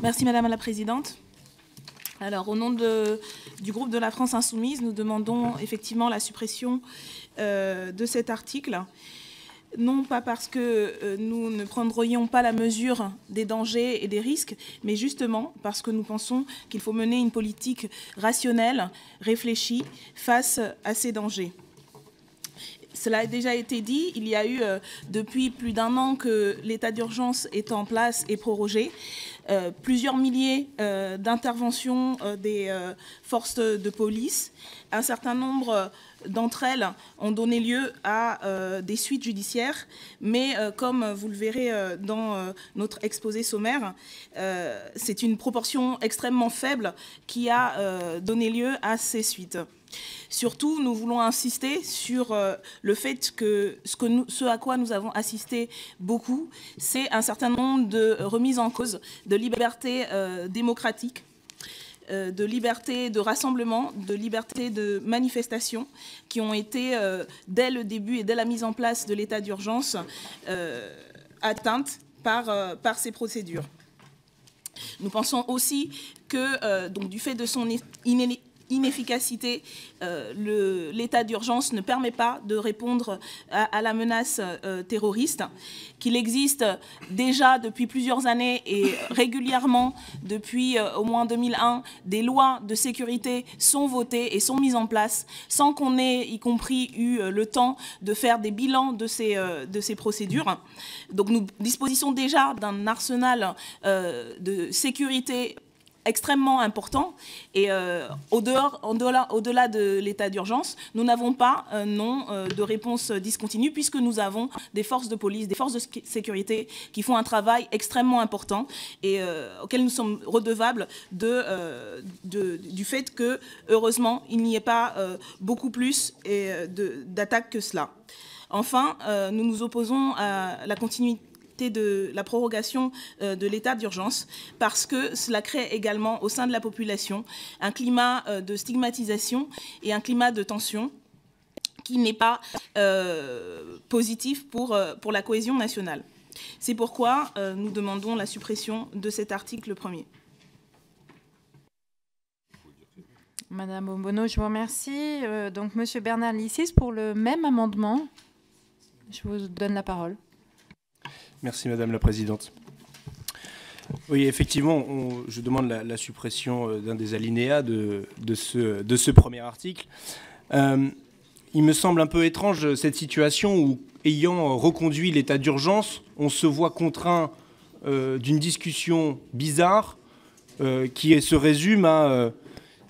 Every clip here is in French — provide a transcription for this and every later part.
Merci Madame la Présidente. Alors, au nom du groupe de la France Insoumise, nous demandons effectivement la suppression de cet article. Non pas parce que nous ne prendrions pas la mesure des dangers et des risques, mais justement parce que nous pensons qu'il faut mener une politique rationnelle, réfléchie, face à ces dangers. Cela a déjà été dit, il y a eu depuis plus d'un an que l'état d'urgence est en place et prorogé. Plusieurs milliers d'interventions des forces de police. Un certain nombre d'entre elles ont donné lieu à des suites judiciaires, mais comme vous le verrez dans notre exposé sommaire, c'est une proportion extrêmement faible qui a donné lieu à ces suites. Surtout, nous voulons insister sur le fait que ce à quoi nous avons assisté beaucoup, c'est un certain nombre de remises en cause de libertés démocratiques, de liberté de rassemblement, de liberté de manifestation, qui ont été, dès le début et dès la mise en place de l'état d'urgence, atteintes par ces procédures. Nous pensons aussi que, donc, du fait de son inefficacité, l'état d'urgence ne permet pas de répondre à la menace terroriste, qu'il existe déjà depuis plusieurs années et régulièrement depuis au moins 2001, des lois de sécurité sont votées et sont mises en place sans qu'on ait, y compris, eu le temps de faire des bilans de ces procédures. Donc nous disposons déjà d'un arsenal de sécurité extrêmement important et au-delà de l'état d'urgence, nous n'avons pas de réponse discontinue puisque nous avons des forces de police, des forces de sécurité qui font un travail extrêmement important et auquel nous sommes redevables du fait que, heureusement, il n'y ait pas beaucoup plus d'attaques que cela. Enfin, nous nous opposons à la continuité de la prorogation de l'état d'urgence parce que cela crée également au sein de la population un climat de stigmatisation et un climat de tension qui n'est pas positif pour la cohésion nationale. C'est pourquoi nous demandons la suppression de cet article 1er. Madame Obono, je vous remercie. Donc, Monsieur Bernard Licis, pour le même amendement, je vous donne la parole. Merci Madame la Présidente. Oui, effectivement, je demande la suppression d'un des alinéas de ce premier article. Il me semble un peu étrange cette situation où, ayant reconduit l'état d'urgence, on se voit contraint d'une discussion bizarre qui se résume à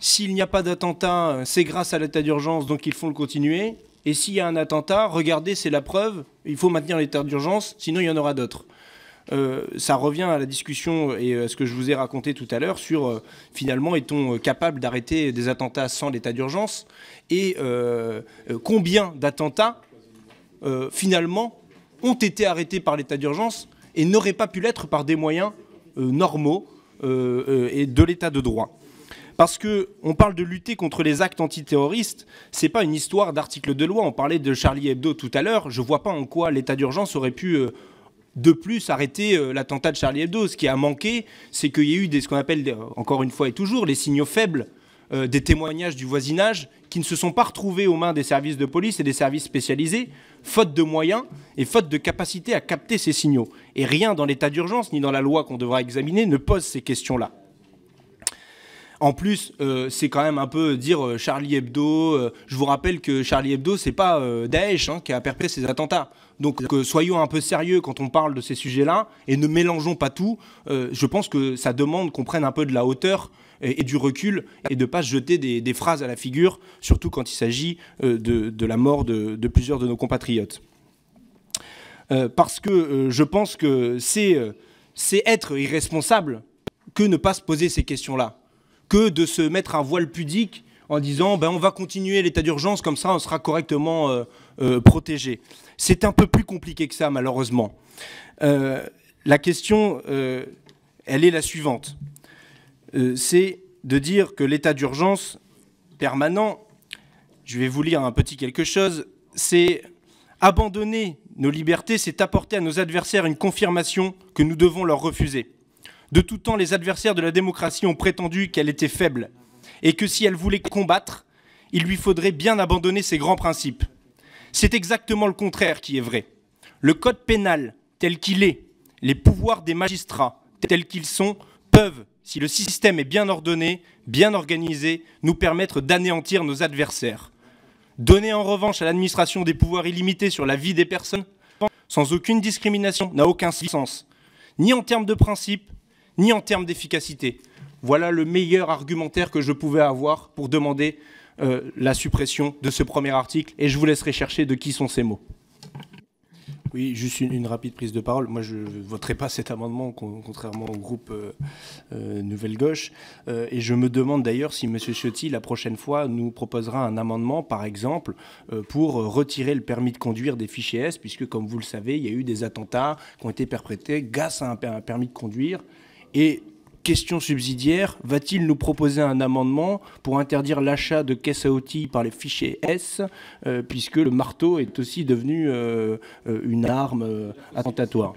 s'il n'y a pas d'attentat, c'est grâce à l'état d'urgence, donc il faut le continuer. Et s'il y a un attentat, regardez, c'est la preuve, il faut maintenir l'état d'urgence, sinon il y en aura d'autres. Ça revient à la discussion et à ce que je vous ai raconté tout à l'heure sur, finalement, est-on capable d'arrêter des attentats sans l'état d'urgence et combien d'attentats, finalement, ont été arrêtés par l'état d'urgence et n'auraient pas pu l'être par des moyens normaux et de l'état de droit. Parce qu'on parle de lutter contre les actes antiterroristes, ce n'est pas une histoire d'article de loi. On parlait de Charlie Hebdo tout à l'heure. Je ne vois pas en quoi l'état d'urgence aurait pu, de plus, arrêter l'attentat de Charlie Hebdo. Ce qui a manqué, c'est qu'il y a eu ce qu'on appelle, encore une fois et toujours, les signaux faibles, des témoignages du voisinage qui ne se sont pas retrouvés aux mains des services de police et des services spécialisés, faute de moyens et faute de capacité à capter ces signaux. Et rien dans l'état d'urgence, ni dans la loi qu'on devra examiner, ne pose ces questions-là. En plus, c'est quand même un peu dire Charlie Hebdo. Je vous rappelle que Charlie Hebdo, c'est pas Daesh qui a perpétré ces attentats. Donc soyons un peu sérieux quand on parle de ces sujets-là et ne mélangeons pas tout. Je pense que ça demande qu'on prenne un peu de la hauteur et du recul et de ne pas se jeter des phrases à la figure, surtout quand il s'agit de la mort de plusieurs de nos compatriotes. Parce que je pense que c'est être irresponsable que ne pas se poser ces questions-là, que de se mettre un voile pudique en disant on va continuer l'état d'urgence, comme ça on sera correctement protégé. C'est un peu plus compliqué que ça, malheureusement. La question, elle est la suivante. C'est de dire que l'état d'urgence permanent, je vais vous lire un petit quelque chose, c'est abandonner nos libertés, c'est apporter à nos adversaires une confirmation que nous devons leur refuser. De tout temps, les adversaires de la démocratie ont prétendu qu'elle était faible et que si elle voulait combattre, il lui faudrait bien abandonner ses grands principes. C'est exactement le contraire qui est vrai. Le code pénal tel qu'il est, les pouvoirs des magistrats tels qu'ils sont, peuvent, si le système est bien ordonné, bien organisé, nous permettre d'anéantir nos adversaires. Donner en revanche à l'administration des pouvoirs illimités sur la vie des personnes, sans aucune discrimination, n'a aucun sens, ni en termes de principe, ni en termes d'efficacité. Voilà le meilleur argumentaire que je pouvais avoir pour demander la suppression de ce premier article, et je vous laisserai chercher de qui sont ces mots. Oui, juste une rapide prise de parole. Moi, je ne voterai pas cet amendement, contrairement au groupe Nouvelle Gauche. Et je me demande d'ailleurs si M. Ciotti, la prochaine fois, nous proposera un amendement, par exemple, pour retirer le permis de conduire des fichiers S, puisque, comme vous le savez, il y a eu des attentats qui ont été perpétrés grâce à un permis de conduire. Et question subsidiaire, va-t-il nous proposer un amendement pour interdire l'achat de caisses à outils par les fichiers S, puisque le marteau est aussi devenu une arme attentatoire?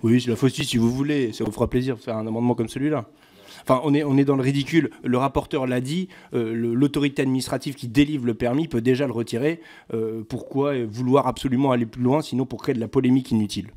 Oui, c'est la faucille si vous voulez, ça vous fera plaisir de faire un amendement comme celui-là. Enfin, on est dans le ridicule. Le rapporteur l'a dit, l'autorité administrative qui délivre le permis peut déjà le retirer. Pourquoi vouloir absolument aller plus loin, sinon pour créer de la polémique inutile?